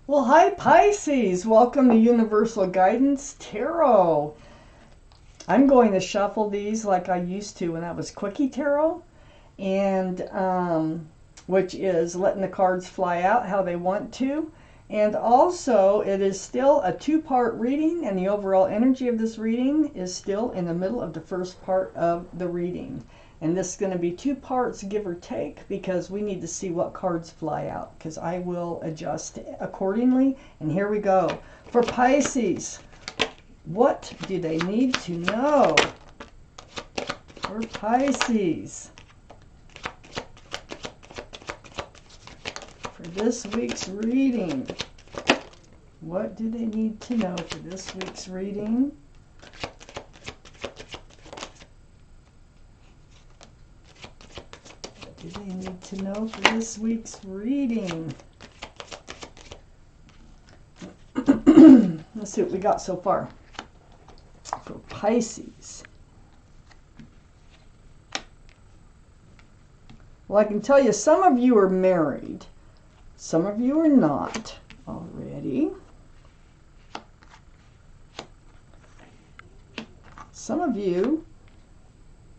Well, hi Pisces. Welcome to Universal Guidance Tarot. I'm going to shuffle these like I used to when I was Quickie Tarot, and which is letting the cards fly out how they want to. And also, it is still a two-part reading, and the overall energy of this reading is still in the middle of the first part of the reading. And this is going to be two parts, give or take, because we need to see what cards fly out, because I will adjust accordingly. And here we go. For Pisces, what do they need to know? For Pisces, for this week's reading, what do they need to know for this week's reading? What do they need to know for this week's reading? Let's see what we got so far for Pisces. Well, I can tell you some of you are married. Some of you are not already. Some of you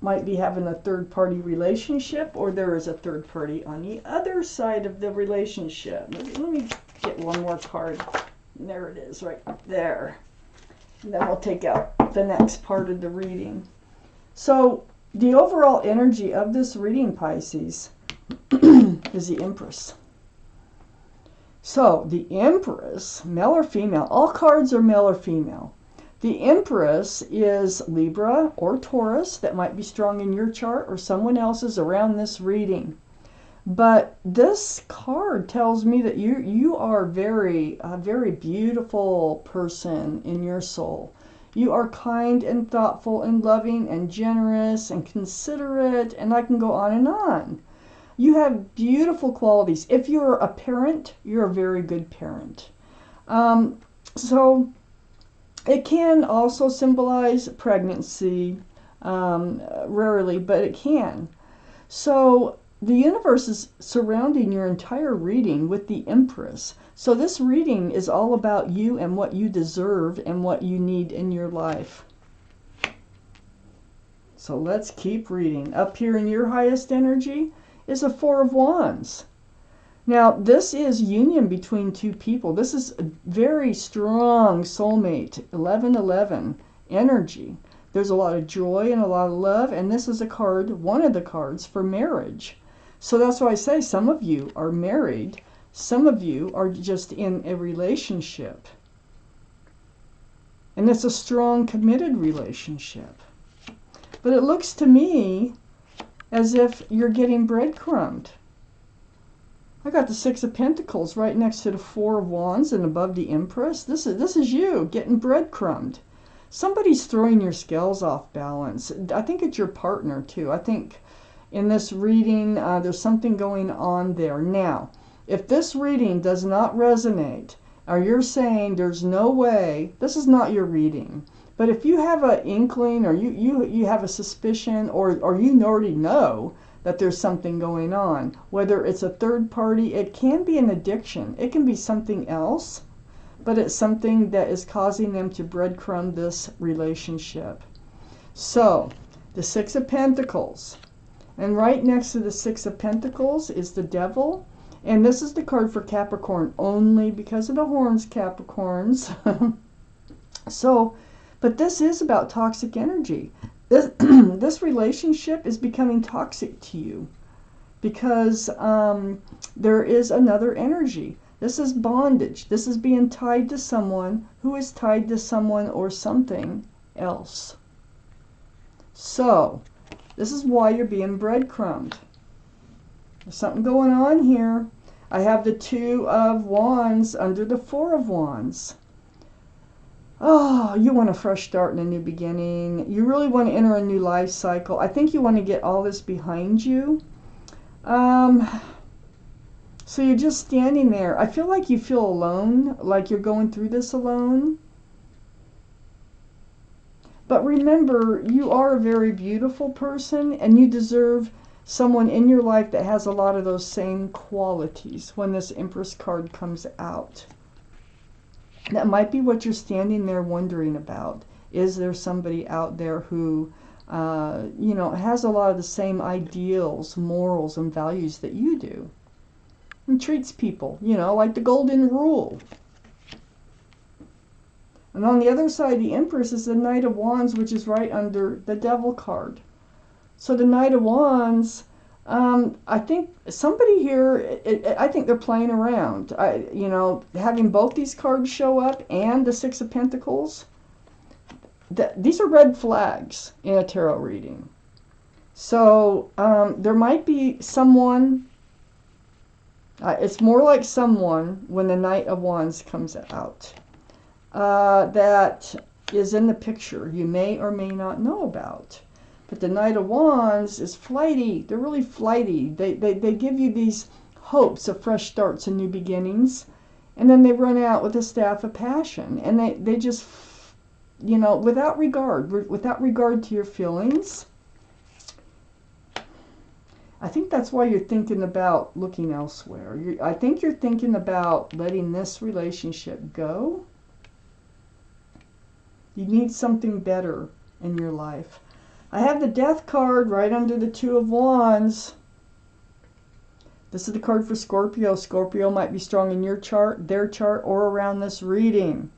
might be having a third-party relationship, or there is a third party on the other side of the relationship. Let me get one more card. There it is, right there. And then we'll take out the next part of the reading. So, the overall energy of this reading, Pisces, is the Empress. So, the Empress, male or female, all cards are male or female. The Empress is Libra or Taurus. That might be strong in your chart or someone else's around this reading. But this card tells me that you are a very beautiful person in your soul. You are kind and thoughtful and loving and generous and considerate, and I can go on and on. You have beautiful qualities. If you're a parent, you're a very good parent. So it can also symbolize pregnancy, rarely, but it can. So the universe is surrounding your entire reading with the Empress. So this reading is all about you and what you deserve and what you need in your life. So let's keep reading. Up here in your highest energy is a Four of Wands. Now, this is union between two people. This is a very strong soulmate, 11-11 energy. There's a lot of joy and a lot of love, and this is a card, one of the cards for marriage. So that's why I say some of you are married, some of you are just in a relationship. And it's a strong, committed relationship. But it looks to me as if you're getting breadcrumbed. I got the Six of Pentacles right next to the Four of Wands and above the Empress. This is you getting breadcrumbed. Somebody's throwing your scales off balance. I think it's your partner too. I think in this reading there's something going on there. Now, if this reading does not resonate, or you're saying there's no way, this is not your reading. But if you have an inkling, or you have a suspicion, or you already know that there's something going on, whether it's a third party, it can be an addiction, it can be something else, but it's something that is causing them to breadcrumb this relationship. So, the Six of Pentacles, and right next to the Six of Pentacles is the Devil, and this is the card for Capricorn only because of the horns, Capricorns. So, but this is about toxic energy. This relationship is becoming toxic to you because there is another energy. This is bondage. This is being tied to someone who is tied to someone or something else. So, this is why you're being breadcrumbed. There's something going on here. I have the Two of Wands under the Four of Wands. Oh, you want a fresh start and a new beginning. You really want to enter a new life cycle. I think you want to get all this behind you. So you're just standing there. I feel like you feel alone, like you're going through this alone. But remember, you are a very beautiful person, and you deserve someone in your life that has a lot of those same qualities when this Empress card comes out. That might be what you're standing there wondering about. Is there somebody out there who, you know, has a lot of the same ideals, morals, and values that you do? And treats people, you know, like the golden rule. And on the other side, the Empress is the Knight of Wands, which is right under the Devil card. So the Knight of Wands, I think somebody here, I think they're playing around. You know, having both these cards show up and the Six of Pentacles, these are red flags in a tarot reading. So there might be someone, it's more like someone when the Knight of Wands comes out, that is in the picture you may or may not know about. But the Knight of Wands is flighty. They're really flighty. They give you these hopes of fresh starts and new beginnings, and then they run out with the Staff of Passion. And they just, you know, without regard to your feelings. I think that's why you're thinking about looking elsewhere. I think you're thinking about letting this relationship go. You need something better in your life. I have the Death card right under the Two of Wands. This is the card for Scorpio. Scorpio might be strong in your chart, their chart, or around this reading.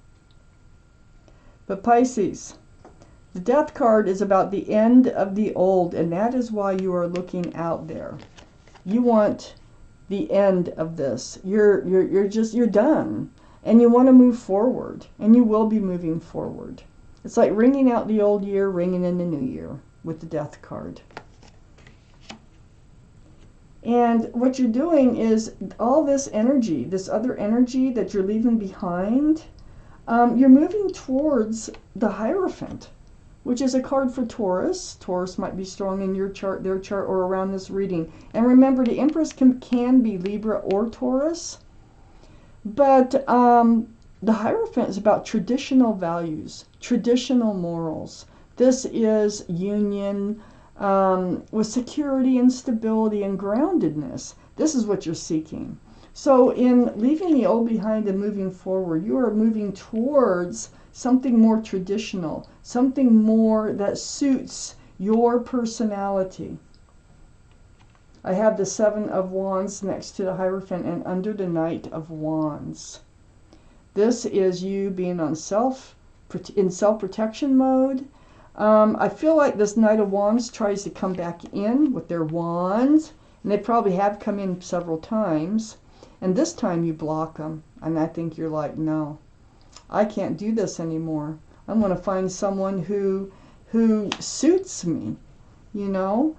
But Pisces, the Death card is about the end of the old, and that is why you are looking out there. You want the end of this. You're done, and you want to move forward, and you will be moving forward. It's like ringing out the old year, ringing in the new year with the Death card. And what you're doing is all this energy, this other energy that you're leaving behind, you're moving towards the Hierophant, which is a card for Taurus. Taurus might be strong in your chart, their chart, or around this reading. And remember, the Empress can be Libra or Taurus. But the Hierophant is about traditional values, traditional morals. This is union with security and stability and groundedness. This is what you're seeking. So in leaving the old behind and moving forward, you are moving towards something more traditional, something more that suits your personality. I have the Seven of Wands next to the Hierophant and under the Knight of Wands. This is you being on in self-protection mode. I feel like this Knight of Wands tries to come back in with their wands, and they probably have come in several times, and this time you block them, and I think you're like, no, I can't do this anymore. I'm going to find someone who suits me, you know.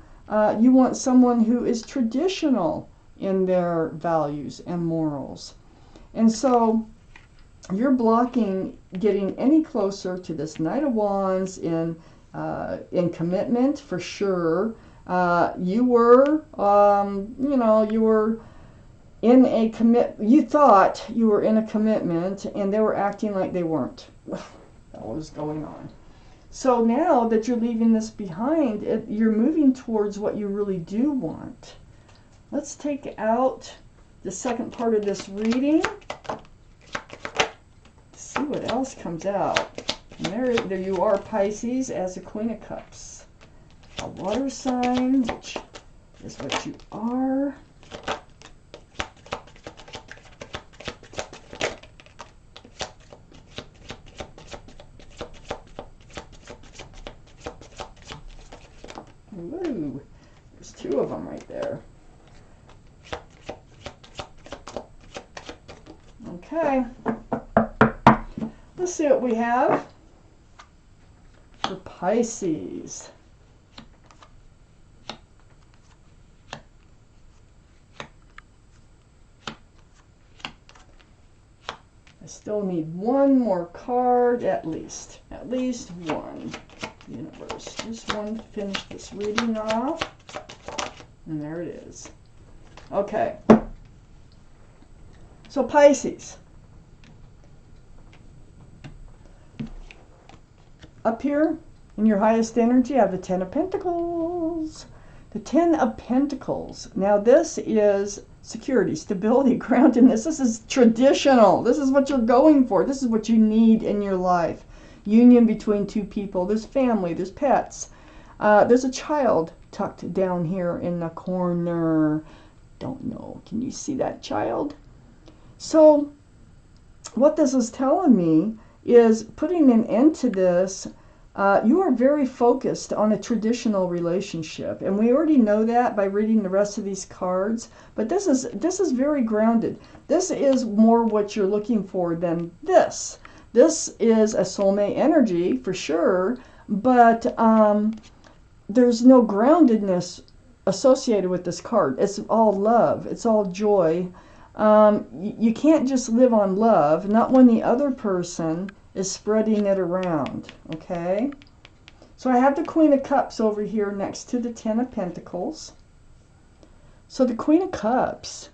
You want someone who is traditional in their values and morals. And so you're blocking getting any closer to this Knight of Wands in commitment, for sure. You were, you were in a you thought you were in a commitment, and they were acting like they weren't. That was going on. So now that you're leaving this behind, you're moving towards what you really do want. Let's take out the second part of this reading. See what else comes out. And there you are, Pisces, as a Queen of Cups. A water sign, which is what you are. Ooh, there's two of them right there. Okay. Let's see what we have for Pisces. I still need one more card, at least one. Universe, just one to finish this reading off, and there it is. Okay, so Pisces, up here in your highest energy, I have the Ten of Pentacles. The Ten of Pentacles. Now this is security, stability, groundedness. This is traditional. This is what you're going for. This is what you need in your life. Union between two people. There's family. There's pets. There's a child tucked down here in the corner. Don't know. Can you see that child? So what this is telling me is putting an end to this. You are very focused on a traditional relationship, and we already know that by reading the rest of these cards. But this is very grounded. This is more what you're looking for than this. This is a soulmate energy for sure, but there's no groundedness associated with this card. It's all love. It's all joy. You can't just live on love, not when the other person is spreading it around, okay? So I have the Queen of Cups over here next to the Ten of Pentacles. So the Queen of Cups,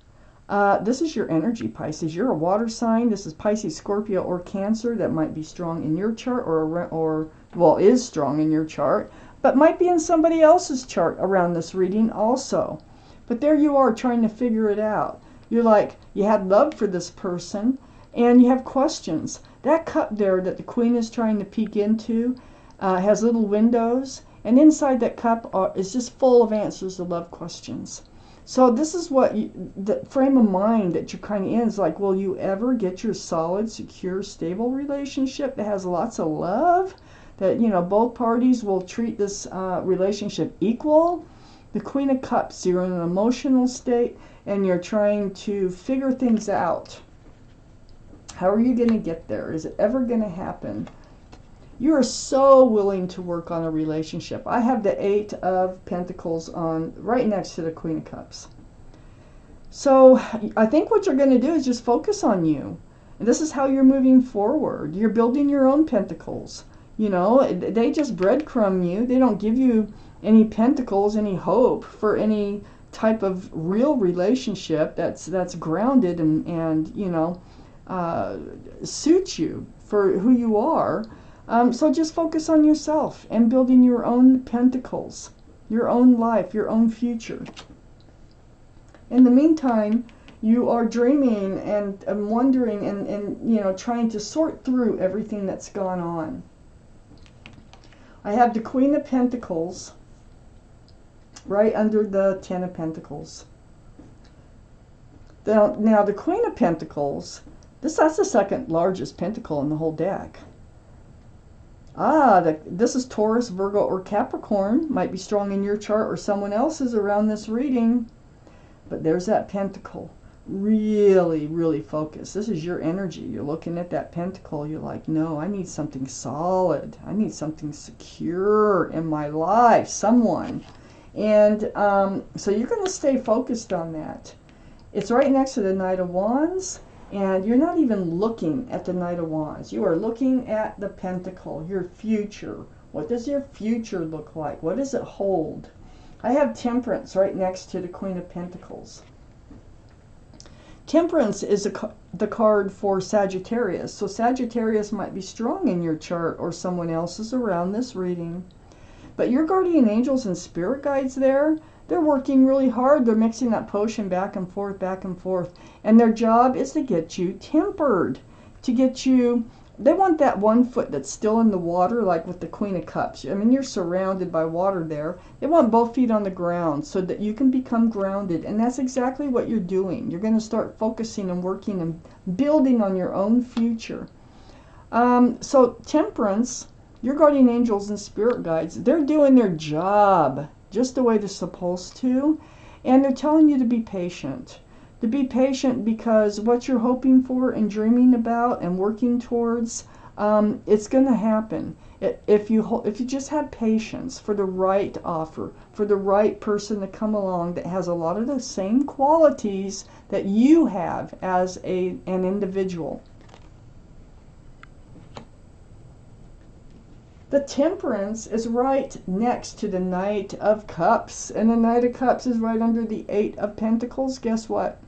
this is your energy, Pisces. You're a water sign. This is Pisces, Scorpio, or Cancer. That might be strong in your chart, or well, is strong in your chart, but might be in somebody else's chart around this reading also. But there you are trying to figure it out. You're like, you had love for this person, and you have questions. That cup there that the Queen is trying to peek into has little windows, and inside that cup is just full of answers to love questions. So this is what the frame of mind that you're kind of in is like, will you ever get your solid, secure, stable relationship that has lots of love? That, you know, both parties will treat this relationship equal? The Queen of Cups, you're in an emotional state, and you're trying to figure things out. How are you going to get there? Is it ever going to happen? You are so willing to work on a relationship. I have the Eight of Pentacles on right next to the Queen of Cups. So I think what you're going to do is just focus on you. And this is how you're moving forward. You're building your own pentacles. You know, they just breadcrumb you. They don't give you any pentacles, any hope for any type of real relationship that's grounded and you know, suits you for who you are. So just focus on yourself and building your own pentacles, your own life, your own future. In the meantime, you are dreaming and wondering and you know, trying to sort through everything that's gone on. I have the Queen of Pentacles right under the Ten of Pentacles. Now the Queen of Pentacles, that's the second largest pentacle in the whole deck. This is Taurus, Virgo, or Capricorn. Might be strong in your chart or someone else's around this reading. But there's that pentacle. Really, really focus. This is your energy. You're looking at that pentacle. You're like, no, I need something solid. I need something secure in my life. Someone. And so you're going to stay focused on that. It's right next to the Knight of Wands. And you're not even looking at the Knight of Wands. You are looking at the pentacle, your future. What does your future look like? What does it hold? I have Temperance right next to the Queen of Pentacles. Temperance is the card for Sagittarius. So Sagittarius might be strong in your chart or someone else's around this reading. But your guardian angels and spirit guides there, they're working really hard. They're mixing that potion back and forth, back and forth. And their job is to get you tempered, to get you, they want that one foot that's still in the water, like with the Queen of Cups. I mean, you're surrounded by water there. They want both feet on the ground so that you can become grounded. And that's exactly what you're doing. You're going to start focusing and working and building on your own future. So Temperance, your guardian angels and spirit guides, they're doing their job just the way they're supposed to. And they're telling you to be patient. To be patient because what you're hoping for and dreaming about and working towards, it's going to happen. If you just have patience for the right offer, for the right person to come along that has a lot of the same qualities that you have as an individual. The Temperance is right next to the Knight of Cups. And the Knight of Cups is right under the Eight of Pentacles. Guess what?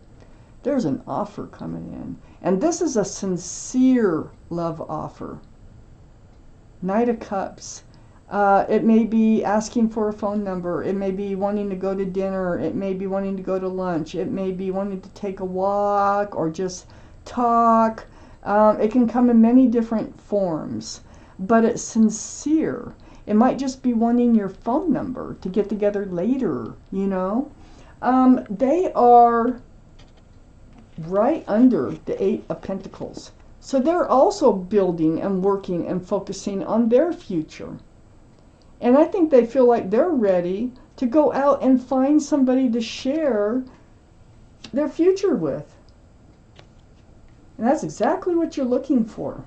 There's an offer coming in. And this is a sincere love offer. Knight of Cups. It may be asking for a phone number. It may be wanting to go to dinner. It may be wanting to go to lunch. It may be wanting to take a walk or just talk. It can come in many different forms, but it's sincere. It might just be wanting your phone number to get together later, you know. They are right under the Eight of Pentacles. So they're also building and working and focusing on their future. And I think they feel like they're ready to go out and find somebody to share their future with. And that's exactly what you're looking for.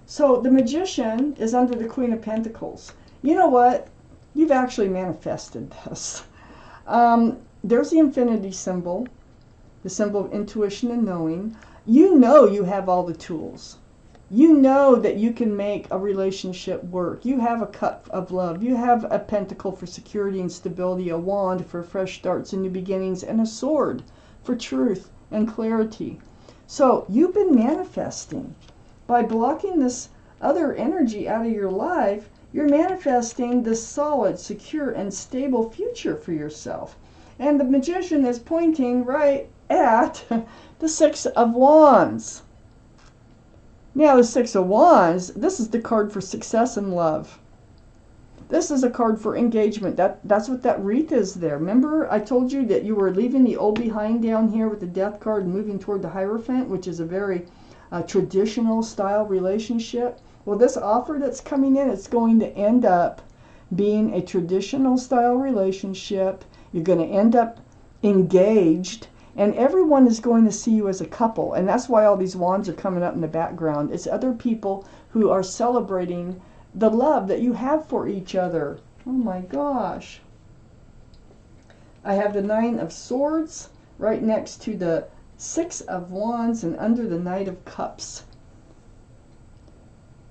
So the Magician is under the Queen of Pentacles. You know what? You've actually manifested this. There's the infinity symbol, the symbol of intuition and knowing. You know you have all the tools. You know that you can make a relationship work. You have a cup of love. You have a pentacle for security and stability, a wand for fresh starts and new beginnings, and a sword for truth and clarity. So you've been manifesting. By blocking this other energy out of your life, you're manifesting this solid, secure, and stable future for yourself. And the Magician is pointing right at the Six of Wands. Now, the Six of Wands, this is the card for success in love. This is a card for engagement. That's what that wreath is there. Remember, I told you that you were leaving the old behind down here with the Death card and moving toward the Hierophant, which is a very traditional style relationship. Well, this offer that's coming in, it's going to end up being a traditional style relationship. You're going to end up engaged. And everyone is going to see you as a couple. And that's why all these wands are coming up in the background. It's other people who are celebrating the love that you have for each other. Oh my gosh. I have the Nine of Swords right next to the Six of Wands and under the Knight of Cups.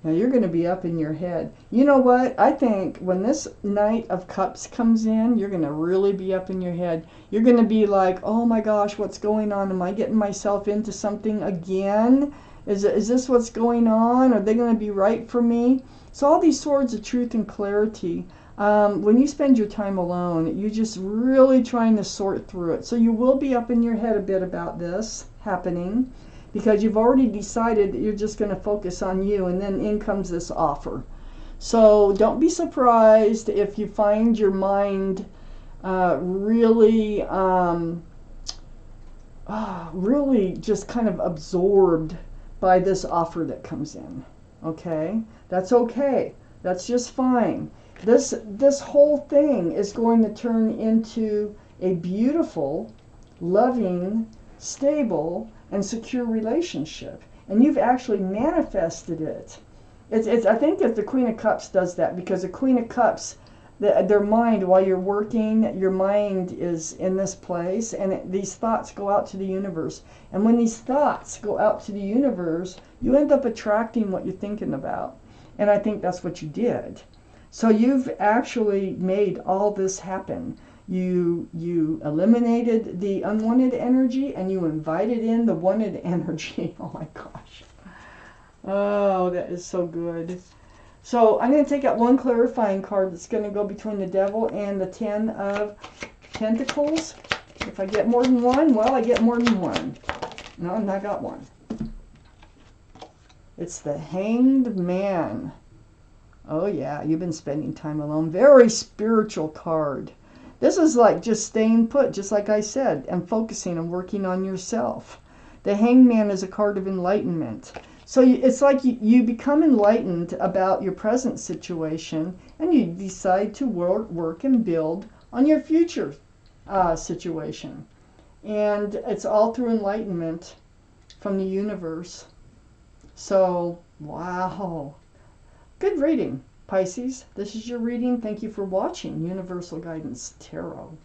Now you're going to be up in your head. You know what? I think when this Knight of Cups comes in, you're going to really be up in your head. You're going to be like, oh my gosh, what's going on? Am I getting myself into something again? Is this what's going on? Are they going to be right for me? So all these swords of truth and clarity, when you spend your time alone, you're just really trying to sort through it. So you will be up in your head a bit about this happening, because you've already decided that you're just going to focus on you, and then in comes this offer. So don't be surprised if you find your mind really just kind of absorbed by this offer that comes in. Okay? That's okay. That's just fine. This whole thing is going to turn into a beautiful, loving, stable, and secure relationship, and you've actually manifested it. I think that the Queen of Cups does that, because the Queen of Cups, their mind, while you're working, your mind is in this place, and these thoughts go out to the universe. And when these thoughts go out to the universe, you end up attracting what you're thinking about. And I think that's what you did. So you've actually made all this happen. You eliminated the unwanted energy and you invited in the wanted energy. Oh my gosh. Oh, that is so good. So I'm going to take out one clarifying card that's going to go between the Devil and the Ten of Pentacles. If I get more than one, well, I get more than one. No, and I got one. It's the Hanged Man. Oh yeah, you've been spending time alone. Very spiritual card. This is like just staying put, just like I said, and focusing and working on yourself. The Hanged Man is a card of enlightenment. So it's like you become enlightened about your present situation, and you decide to work and build on your future situation. And it's all through enlightenment from the universe. So, wow. Good reading, Pisces. This is your reading. Thank you for watching Universal Guidance Tarot.